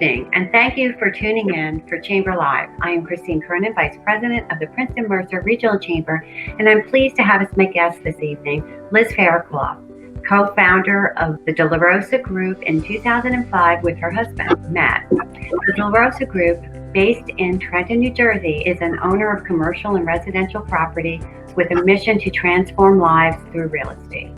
evening, and thank you for tuning in for Chamber Live. I am Christine Curnan, Vice President of the Princeton Mercer Regional Chamber, and I'm pleased to have as my guest this evening, Liz Faircloth, co-founder of the De La Rosa Group in 2005 with her husband, Matt. The De La Rosa Group, based in Trenton, New Jersey, is an owner of commercial and residential property with a mission to transform lives through real estate.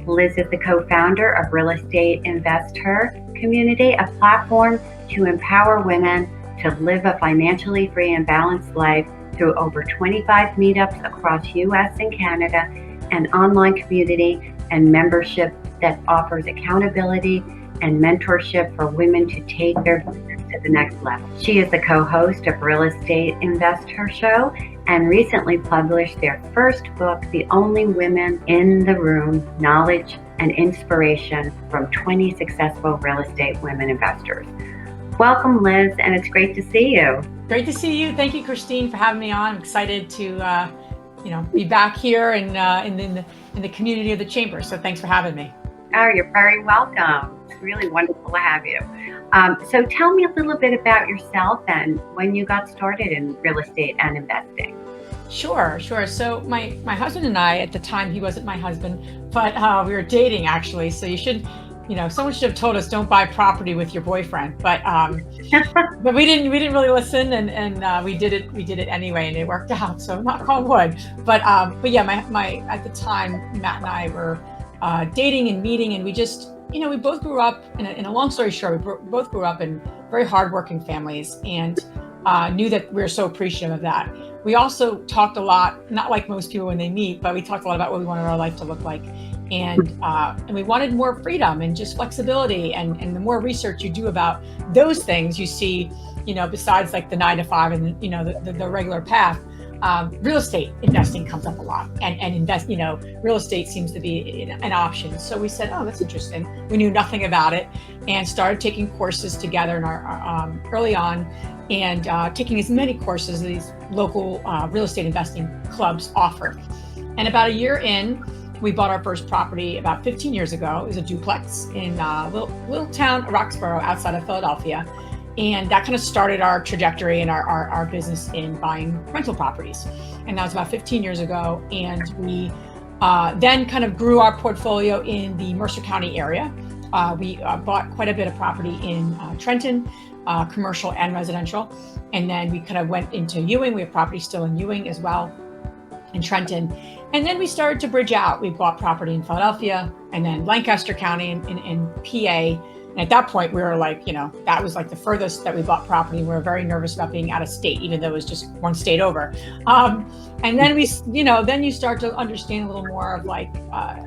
Liz is the co-founder of Real Estate InvestHER Community, a platform to empower women to live a financially free and balanced life through over 25 meetups across US and Canada, an online community and membership that offers accountability and mentorship for women to take their business to the next level. She is the co-host of Real Estate InvestHER Show and recently published their first book, The Only Women in the Room: Knowledge and Inspiration from 20 Successful Real Estate Women Investors. Welcome, Liz, and it's great to see you. Great to see you. Thank you, Christine, for having me on. I'm excited to be back here and in the community of the Chamber. So thanks for having me. Oh, you're very welcome. It's really wonderful to have you. So tell me a little bit about yourself and when you got started in real estate and investing. Sure. So my husband and I, at the time, he wasn't my husband, but we were dating actually. So you should, someone should have told us don't buy property with your boyfriend. But but we didn't really listen, and we did it anyway, and it worked out. So knock on wood. But yeah, my at the time, Matt and I were dating and meeting, and we just, we both grew up in a long story short, we both grew up in very hardworking families, and knew that we were so appreciative of that. We also talked a lot, not like most people when they meet, but we talked a lot about what we wanted our life to look like. And we wanted more freedom and just flexibility. And the more research you do about those things, you see, besides like the 9 to 5 and, the regular path, real estate investing comes up a lot, and real estate seems to be an option. So we said, oh, that's interesting. We knew nothing about it and started taking courses together in our early on, and taking as many courses as these local real estate investing clubs offer. And about a year in, we bought our first property about 15 years ago. It was a duplex in little town, Rockstar, outside of Philadelphia. And that kind of started our trajectory and our business in buying rental properties. And that was about 15 years ago. And we then kind of grew our portfolio in the Mercer County area. We bought quite a bit of property in Trenton, commercial and residential. And then we kind of went into Ewing. We have property still in Ewing as well, in Trenton. And then we started to bridge out. We bought property in Philadelphia and then Lancaster County in PA. And at that point, we were like, that was like the furthest that we bought property. We were very nervous about being out of state, even though it was just one state over. And then then you start to understand a little more of like,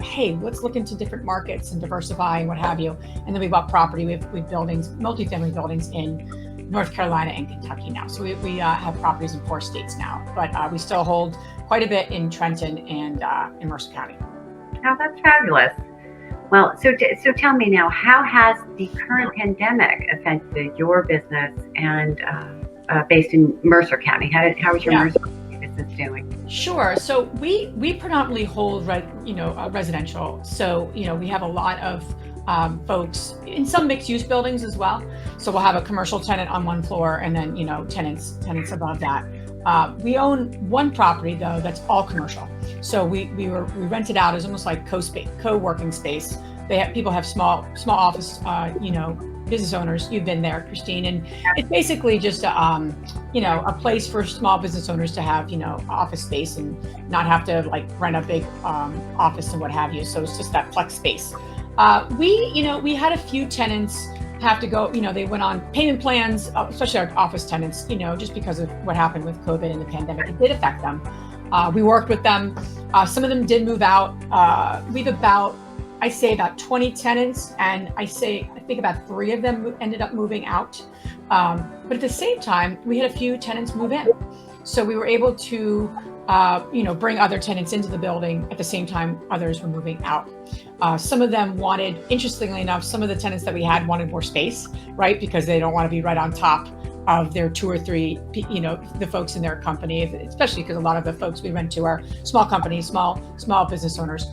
hey, let's look into different markets and diversify and what have you. And then we bought property. We have buildings, multifamily buildings in North Carolina and Kentucky now. So we have properties in 4 states now, but we still hold quite a bit in Trenton and in Mercer County. Oh, that's fabulous. Well, so tell me now, how has the current pandemic affected your business and based in Mercer County? How is your Mercer business doing? Sure. So we predominantly hold residential. So we have a lot of folks in some mixed use buildings as well. So we'll have a commercial tenant on one floor, and then tenants above that. We own one property though that's all commercial. So we rent it out as almost like co-working space. People have small office, business owners. You've been there, Christine, and it's basically just a place for small business owners to have office space and not have to like rent a big office and what have you. So it's just that flex space. We had a few tenants have to go, they went on payment plans, especially our office tenants, just because of what happened with COVID and the pandemic. It did affect them. We worked with them. Some of them did move out. We've about 20 tenants, and I think about 3 of them ended up moving out. But at the same time, we had a few tenants move in. So we were able to bring other tenants into the building at the same time others were moving out. Some of them interestingly enough, some of the tenants that we had wanted more space, right? Because they don't want to be right on top of their 2 or 3, the folks in their company, especially because a lot of the folks we rent to are small companies, small business owners.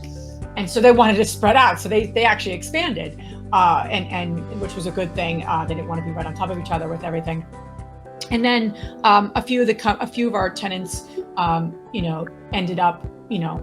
And so they wanted to spread out. So they actually expanded. and which was a good thing. They didn't want to be right on top of each other with everything. And then a few of our tenants, ended up,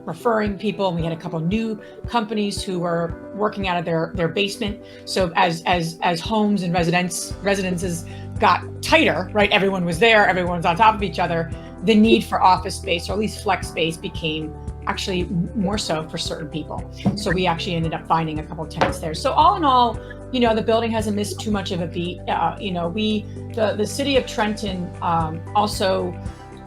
referring people. And we had a couple of new companies who were working out of their basement. So as homes and residences got tighter, right? Everyone was there. Everyone was on top of each other. The need for office space, or at least flex space, became actually more so for certain people. So we actually ended up finding a couple of tenants there. So all in all, the building hasn't missed too much of a beat. The city of Trenton also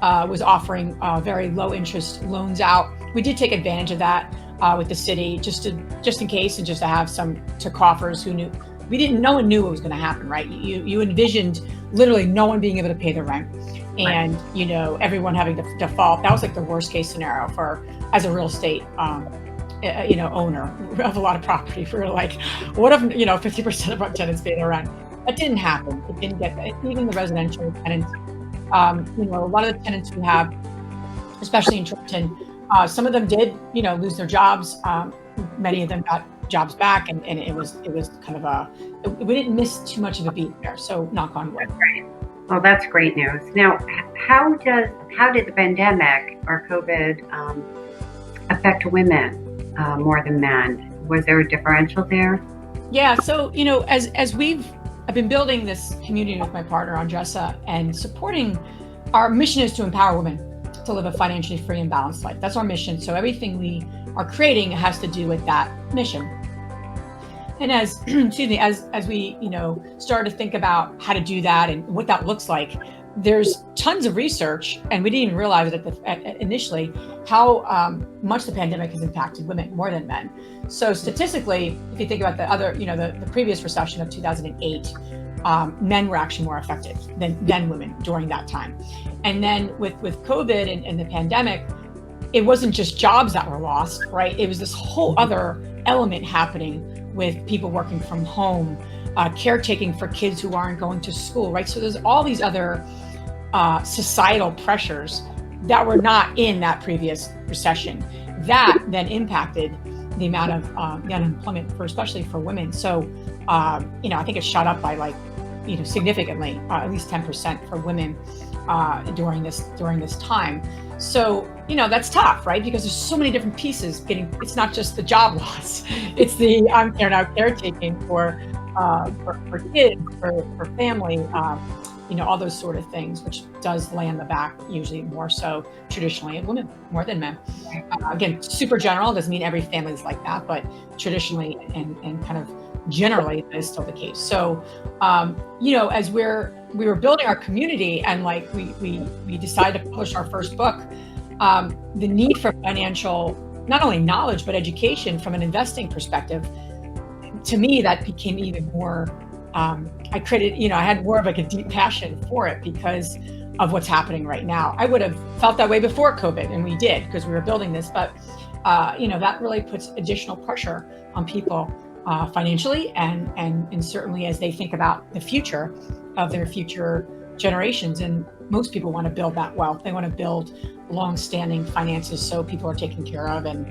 was offering very low interest loans out. We did take advantage of that with the city, just in case, and just to have some to coffers who knew. No one knew what was going to happen, right? You envisioned literally no one being able to pay the rent, and everyone having to default. That was like the worst case scenario as a real estate owner of a lot of property. We were like, what if 50% of our tenants pay their rent? That didn't happen. It didn't get even the residential tenants. A lot of the tenants we have, especially in Trenton, some of them did lose their jobs. Many of them got jobs back, and it was kind of we didn't miss too much of a beat there. So knock on wood. That's right. Well, that's great news. Now, how did the pandemic or COVID affect women more than men? Was there a differential there? Yeah. So I've been building this community with my partner Andressa, and supporting. Our mission is to empower women to live a financially free and balanced life. That's our mission. So everything we are creating has to do with that mission. And as we started to think about how to do that and what that looks like, there's tons of research, and we didn't even realize it initially how much the pandemic has impacted women more than men. So statistically, if you think about the previous recession of 2008, men were actually more affected than women during that time. And then with COVID and the pandemic, it wasn't just jobs that were lost, right? It was this whole other element happening with people working from home, caretaking for kids who aren't going to school, right? So there's all these other societal pressures that were not in that previous recession that then impacted the amount of the unemployment especially for women. So I think it shot up by significantly, at least 10% for women during this time. So that's tough, right? Because there's so many different pieces. It's not just the job loss; it's the I'm now caretaking for kids, for family, all those sort of things, which does lay on the back usually more so traditionally of women more than men. Again, super general, doesn't mean every family is like that, but traditionally and kind of generally that is still the case. So, as we were building our community, and we decided to publish our first book, the need for financial, not only knowledge, but education from an investing perspective, to me, that became even more, I had more of a deep passion for it because of what's happening right now. I would have felt that way before COVID, and we did because we were building this, but that really puts additional pressure on people financially and certainly as they think about the future of their future generations. And most people want to build that wealth. They want to build long-standing finances so people are taken care of, and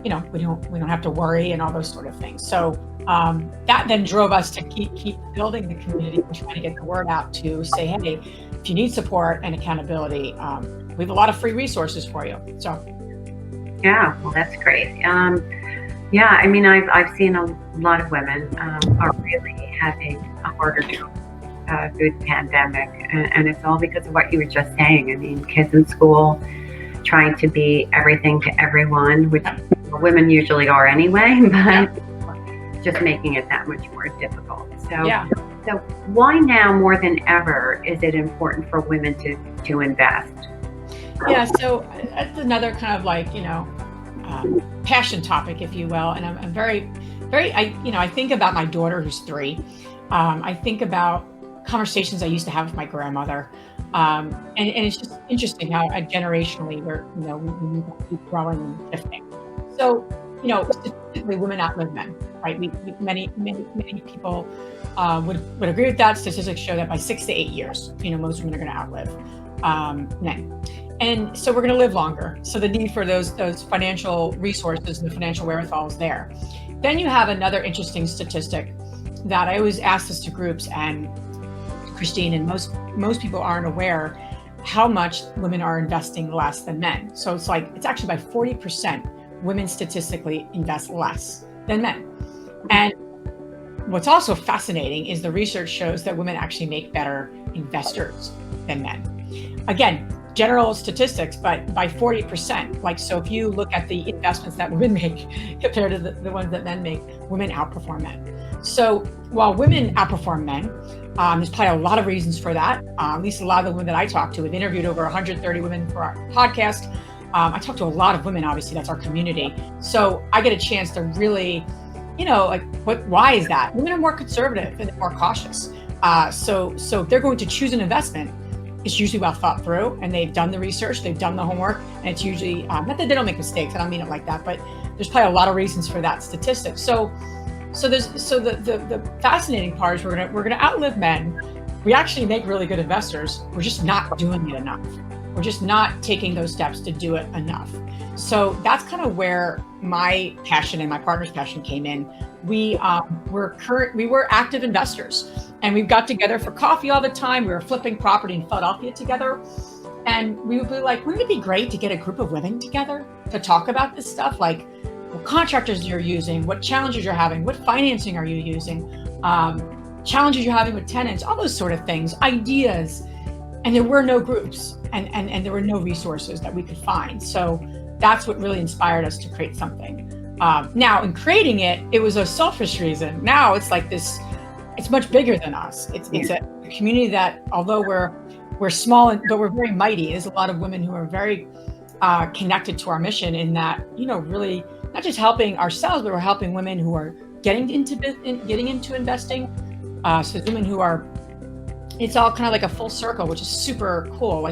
we don't have to worry and all those sort of things. So that then drove us to keep building the community and trying to get the word out to say, hey, if you need support and accountability, we have a lot of free resources for you. So yeah, well, that's great. Yeah, I mean, I've seen a lot of women are really having a harder time through the pandemic, and it's all because of what you were just saying. I mean, kids in school trying to be everything to everyone, which women usually are anyway, but just making it that much more difficult. So why now more than ever is it important for women to invest? Yeah, so that's another kind of passion topic, if you will. And I'm very, I think about my daughter who's 3. I think about conversations I used to have with my grandmother. And it's just interesting how generationally we keep growing and shifting. So, statistically, women outlive men, right? Many people would agree with that. Statistics show that by 6 to 8 years, most women are going to outlive men. And so we're going to live longer. So the need for those financial resources and the financial wherewithal is there. Then you have another interesting statistic that I always ask this to groups, and Christine, and most people aren't aware how much women are investing less than men. So it's actually by 40%, women statistically invest less than men. And what's also fascinating is the research shows that women actually make better investors than men. Again, general statistics, but by 40%. So if you look at the investments that women make compared to the ones that men make, women outperform men. So while women outperform men, there's probably a lot of reasons for that. At least a lot of the women that I talk to, we've interviewed over 130 women for our podcast. I talk to a lot of women, obviously, that's our community. So I get a chance to really, why is that? Women are more conservative and more cautious. So if they're going to choose an investment, it's usually well thought through, and they've done the research, they've done the homework, and it's usually, not that they don't make mistakes, I don't mean it like that, but there's probably a lot of reasons for that statistic. So the fascinating part is we're gonna outlive men. We actually make really good investors. We're just not doing it enough. We're just not taking those steps to do it enough. So that's kind of where my passion and my partner's passion came in. We were active investors, and we got together for coffee all the time. We were flipping property in Philadelphia together. And we would be like, wouldn't it be great to get a group of women together to talk about this stuff? Like what contractors you're using, what challenges you're having, what financing are you using, challenges you're having with tenants, all those sort of things, ideas. And there were no groups and there were no resources that we could find. So that's what really inspired us to create something. Now in creating it, it was a selfish reason. Now it's like this, it's much bigger than us. It's a community that, although we're small, but we're very mighty. There's a lot of women who are very connected to our mission in that, really not just helping ourselves, but we're helping women who are getting into investing. So women who are, it's all kind of like a full circle, which is super cool.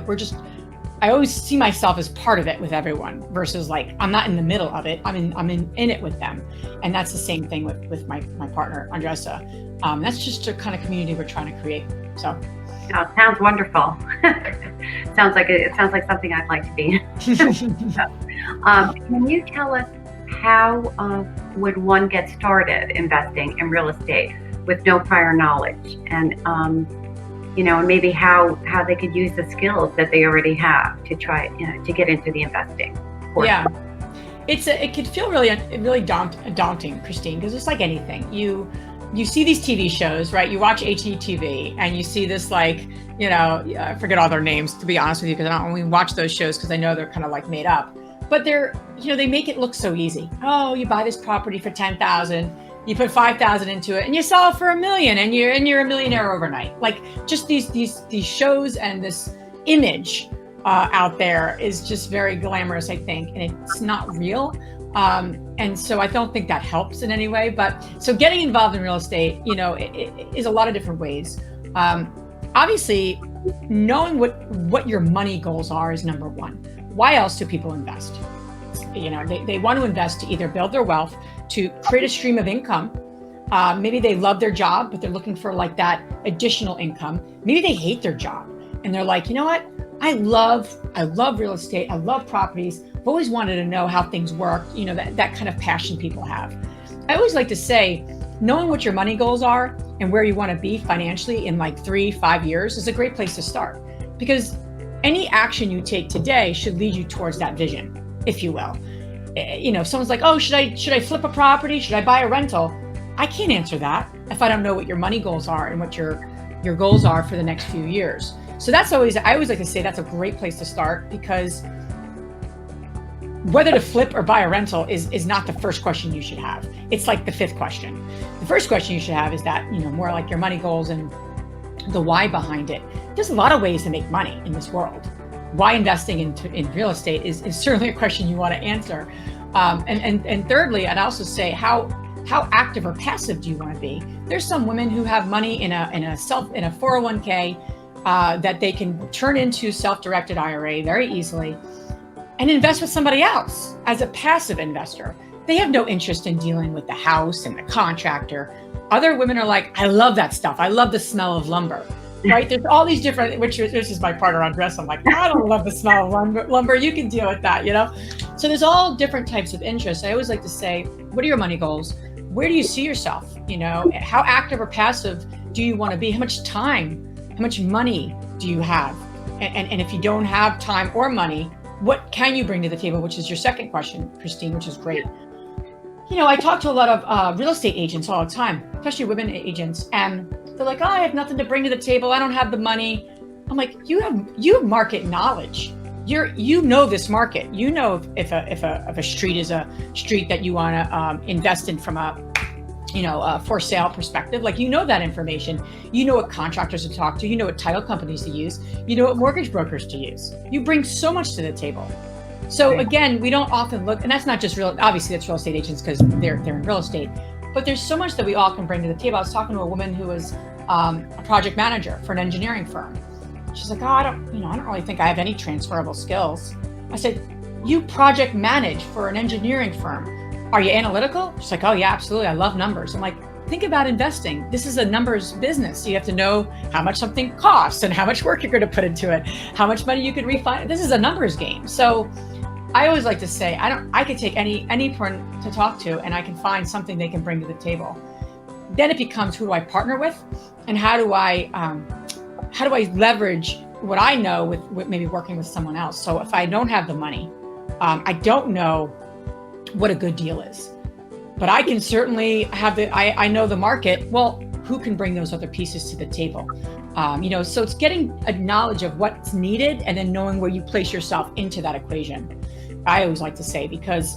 I always see myself as part of it with everyone versus I'm not in the middle of it. I'm in it with them. And that's the same thing with my partner, Andressa. That's just a kind of community we're trying to create. So. Oh, it sounds wonderful. Sounds like something I'd like to be. Can you tell us how would one get started investing in real estate with no prior knowledge, and and maybe how they could use the skills that they already have to try to get into the investing portion? Yeah, it could feel really daunting, Christine, because it's like anything. You see these TV shows, right? You watch HGTV and you see this I forget all their names, to be honest with you, because I don't only watch those shows because I know they're kind of made up. But they make it look so easy. Oh, you buy this property for $10,000, you put $5,000 into it, and you sell it for $1 million, and you're a millionaire overnight. Just these shows and this image out there is just very glamorous, I think, and it's not real. And so I don't think that helps in any way. But so getting involved in real estate, it is a lot of different ways. Obviously, knowing what your money goals are is number one. Why else do people invest? They want to invest to either build their wealth, to create a stream of income. Maybe they love their job, but they're looking for that additional income. Maybe they hate their job and they're like, you know what? I love real estate. I love properties. I've always wanted to know how things work. That kind of passion people have. I always like to say, knowing what your money goals are and where you want to be financially in 3-5 years is a great place to start, because any action you take today should lead you towards that vision, if you will. If someone's like, oh, should I flip a property? Should I buy a rental? I can't answer that if I don't know what your money goals are and what your goals are for the next few years. So I always like to say that's a great place to start, because whether to flip or buy a rental is not the first question you should have. It's the fifth question. The first question you should have is that, more your money goals and the why behind it. There's a lot of ways to make money in this world. Why investing in real estate is certainly a question you want to answer. And thirdly, I'd also say how active or passive do you want to be? There's some women who have money in a 401k that they can turn into self-directed IRA very easily and invest with somebody else as a passive investor. They have no interest in dealing with the house and the contractor. Other women are like, I love that stuff. I love the smell of lumber, right? There's all these different, which is my partner on dress. I'm like, I don't love the smell of lumber. You can deal with that, So there's all different types of interests. I always like to say, what are your money goals? where do you see yourself? How active or passive do you want to be? How much time, how much money do you have? And if you don't have time or money, what can you bring to the table? Which is your second question, Christine, which is great. I talk to a lot of real estate agents all the time, especially women agents, and they're like, oh, I have nothing to bring to the table. I don't have the money. I'm like, you have market knowledge. You know this market. You know if a street is a street that you want to invest in from a for sale perspective. Like, that information. You know what contractors to talk to. You know what title companies to use. You know what mortgage brokers to use. You bring so much to the table. So again, we don't often look, and that's not just obviously that's real estate agents because they're in real estate, but there's so much that we all can bring to the table. I was talking to a woman who was a project manager for an engineering firm. She's like, oh, I don't really think I have any transferable skills. I said, you project manage for an engineering firm. Are you analytical? She's like, oh yeah, absolutely. I love numbers. I'm like, think about investing. This is a numbers business. You have to know how much something costs and how much work you're going to put into it, how much money you could refinance. This is a numbers game. So I always like to say, I could take any firm to talk to and I can find something they can bring to the table. Then it becomes, who do I partner with, and how do I leverage what I know with maybe working with someone else. So if I don't have the money, I don't know what a good deal is, but I can certainly have I know the market. Well, who can bring those other pieces to the table? So it's getting a knowledge of what's needed and then knowing where you place yourself into that equation. I always like to say, because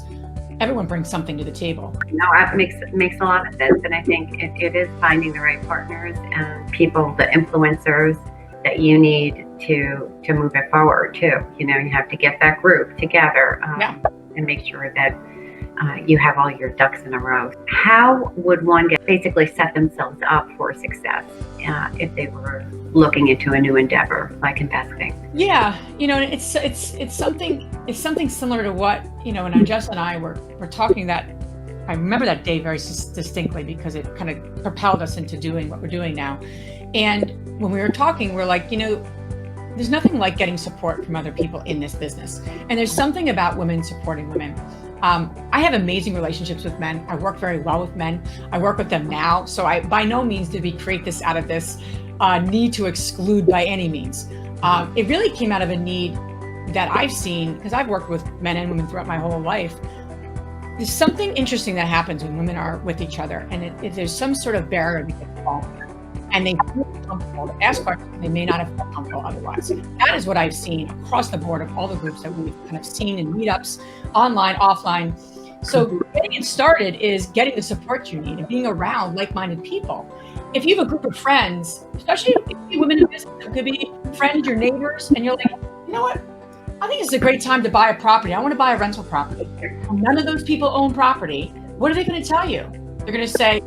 everyone brings something to the table. No, it makes a lot of sense. And I think it is finding the right partners and people, the influencers that you need to move it forward too. You have to get that group together and make sure that you have all your ducks in a row. How would one basically set themselves up for success if they were looking into a new endeavor like investing? Yeah, it's something similar to what when Jess and I were talking. That I remember that day very distinctly because it kind of propelled us into doing what we're doing now. And when we were talking, we're like, there's nothing like getting support from other people in this business, and there's something about women supporting women. I have amazing relationships with men. I work very well with men. I work with them now. So I, by no means did we create this out of this need to exclude by any means. It really came out of a need that I've seen, because I've worked with men and women throughout my whole life. There's something interesting that happens when women are with each other, and there's some sort of barrier to get involved. And they feel comfortable to ask questions they may not have felt comfortable otherwise. That is what I've seen across the board of all the groups that we've kind of seen in meetups, online, offline. So getting it started is getting the support you need and being around like-minded people. If you have a group of friends, especially if it could be women in business, it could be friends, your neighbors, and you're like, you know what? I think it's a great time to buy a property. I want to buy a rental property. None of those people own property. What are they going to tell you? They're going to say,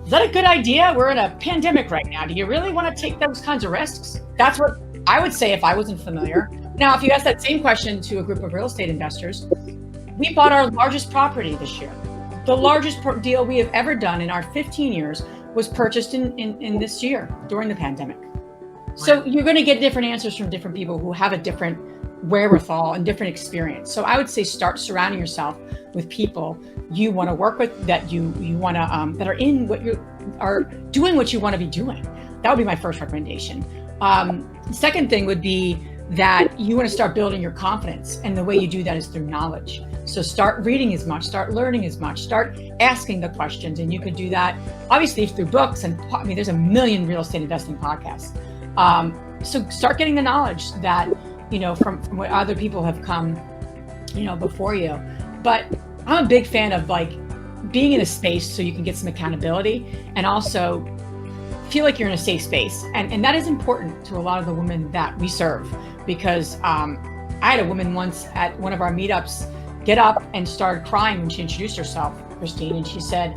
is that a good idea? We're in a pandemic right now. Do you really want to take those kinds of risks? That's what I would say if I wasn't familiar. Now, if you ask that same question to a group of real estate investors, we bought our largest property this year. The largest deal we have ever done in our 15 years was purchased in this year during the pandemic. So you're going to get different answers from different people who have a different wherewithal and different experience. So I would say start surrounding yourself with people you want to work with, that you want to that are in what you are doing, what you want to be doing. That would be my first recommendation. Second thing would be that you want to start building your confidence, and the way you do that is through knowledge. So start reading as much, start learning as much, start asking the questions, and you could do that obviously through books, and there's a million real estate investing podcasts. So start getting the knowledge that from what other people have come before you. But I'm a big fan of being in a space so you can get some accountability and also feel like you're in a safe space. And that is important to a lot of the women that we serve, because I had a woman once at one of our meetups get up and started crying when she introduced herself, Christine, and she said,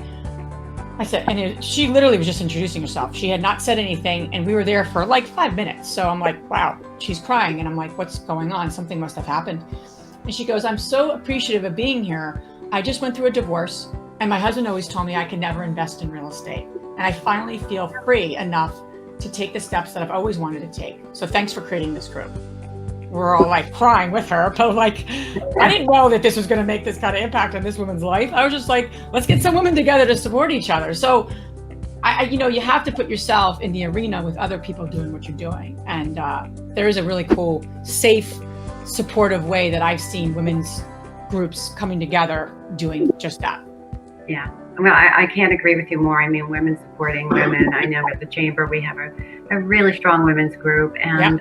she literally was just introducing herself. She had not said anything, and we were there for 5 minutes. So I'm like, wow, she's crying. And I'm like, what's going on? Something must have happened. And she goes, I'm so appreciative of being here. I just went through a divorce, and my husband always told me I could never invest in real estate. And I finally feel free enough to take the steps that I've always wanted to take. So thanks for creating this group. we're all like crying with her, but like, I didn't know that this was going to make this kind of impact on this woman's life. I was just like, let's get some women together to support each other. So you have to put yourself in the arena with other people doing what you're doing. And there is a really cool, safe, supportive way that I've seen women's groups coming together doing just that. Yeah. Well, I can't agree with you more. I mean, women supporting women. I know at the Chamber we have a really strong women's group, and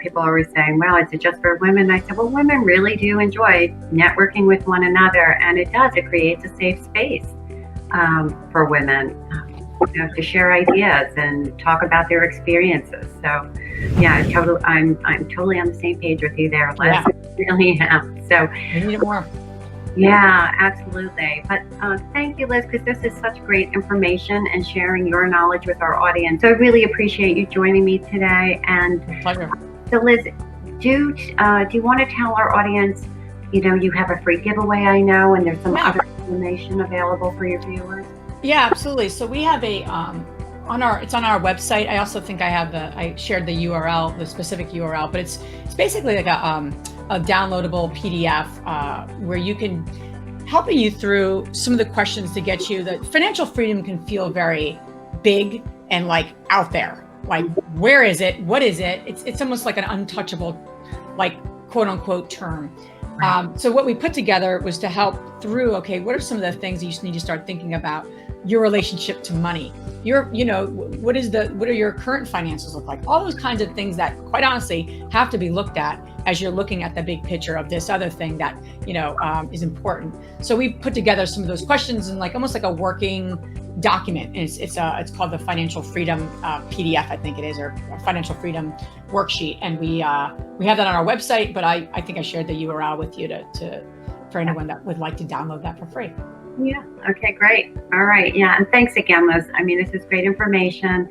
people are always saying, "Well, is it just for women?" I said, "Well, women really do enjoy networking with one another, and it does. It creates a safe space for women to share ideas and talk about their experiences." So, yeah, I'm totally on the same page with you there, Liz. Yeah. Really am. So We need it more. yeah, absolutely. But thank you, Liz, because this is such great information and sharing your knowledge with our audience. So I really appreciate you joining me today. And Pleasure. so, Liz, do you want to tell our audience, you have a free giveaway, I know, and there's some other information available for your viewers? Yeah, absolutely. So we have it's on our website. I also think I shared the URL, the specific URL, but it's basically like a downloadable PDF where you can helping you through some of the questions to get you. That financial freedom can feel very big and like out there. Like, where is it? What is it? It's almost like an untouchable, like, quote unquote term. So what we put together was to help through, okay, what are some of the things that you need to start thinking about? Your relationship to money, what are your current finances look like? All those kinds of things that, quite honestly, have to be looked at as you're looking at the big picture of this other thing that, is important. So we put together some of those questions in almost like a working document. And it's called the Financial Freedom PDF, I think it is, or Financial Freedom Worksheet. And we have that on our website, but I think I shared the URL with you for anyone that would like to download that for free. Yeah. Okay, great. All right. Yeah. And thanks again, Liz. I mean, this is great information.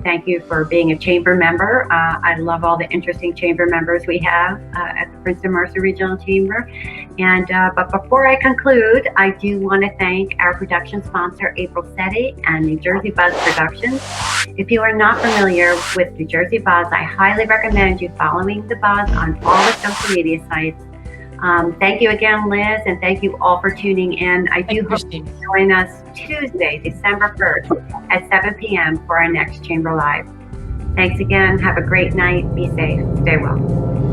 Thank you for being a chamber member. I love all the interesting chamber members we have at the Princeton Mercer Regional Chamber. And but before I conclude, I do want to thank our production sponsor, April Setti and New Jersey Buzz Productions. If you are not familiar with New Jersey Buzz, I highly recommend you following the Buzz on all the social media sites. Thank you again, Liz, and thank you all for tuning in. I do hope you join us Tuesday, December 1st at 7 p.m. for our next Chamber Live. Thanks again. Have a great night. Be safe. Stay well.